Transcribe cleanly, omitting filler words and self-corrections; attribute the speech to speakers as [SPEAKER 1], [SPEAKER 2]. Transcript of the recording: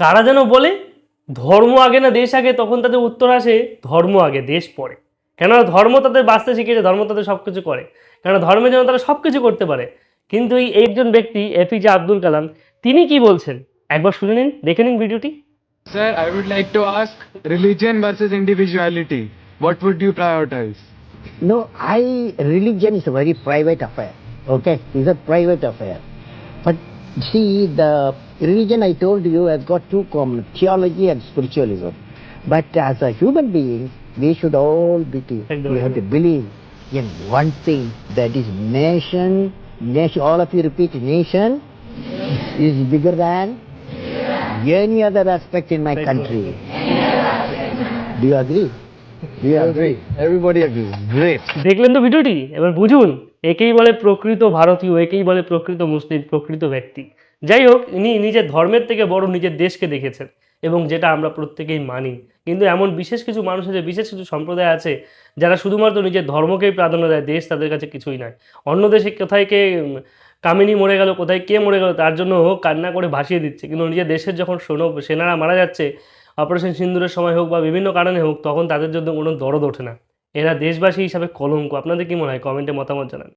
[SPEAKER 1] কারা যেন বলে ধর্ম আগে না দেশ আগে, তখন তাদের উত্তর আসে ধর্ম আগে দেশ পরে। কেননা ধর্ম তাদের বাঁচতে শিখিয়েছে, ধর্ম তাদের সব কিছু করে, কেননা ধর্মের জন্য তারা সব কিছু করতে পারে। কিন্তু এই একজন ব্যক্তি এপিজে আব্দুল কালাম, তিনি কি বলছেন একবার শুনে নিন, দেখে নিন ভিডিওটি।
[SPEAKER 2] Sir, I would like to ask religion versus individuality. What would you prioritize?
[SPEAKER 3] No, religion is a very private affair. Okay, it's a private affair. But see, the religion I told you has got two common: theology and spiritualism. But as a human being, we should all we have to believe in one thing, that is nation. Nation. All of you repeat: nation is bigger than any other aspect in my country. Do you agree? Do you agree? Everybody agrees. Great.
[SPEAKER 1] দেখলেন তো ভিডিওটি, এবার বুঝুন, একেই বলে প্রকৃত ভারতীয়, একেই বলে প্রকৃত মুসলিম, প্রকৃত ব্যক্তি। যাই হোক, ইনি নিজের ধর্মের থেকে বড় নিজের দেশকে দেখেছেন, এবং যেটা আমরা প্রত্যেকেই মানি। কিন্তু এমন বিশেষ কিছু মানুষ আছে, বিশেষ কিছু সম্প্রদায় আছে, যারা শুধুমাত্র নিজের ধর্মকেই প্রাধান্য দেয়, দেশ তাদের কাছে কিছুই নয়। অন্য দেশে কোথায় কে কামিনী মরে গেল, কোথায় কে মরে গেল, তার জন্য কান্না করে ভাসিয়ে দিচ্ছে, কিন্তু নিজের দেশের যখন সেনারা মারা যাচ্ছে, অপারেশন সিন্দুরের সময় হোক বা বিভিন্ন কারণে হোক, তখন তাদের জন্য কোনো দরদ ওঠে না। এরা দেশবাসী হিসাবে কলঙ্ক। আপনাদের কি মনে হয়? কমেন্টে মতামত জানান।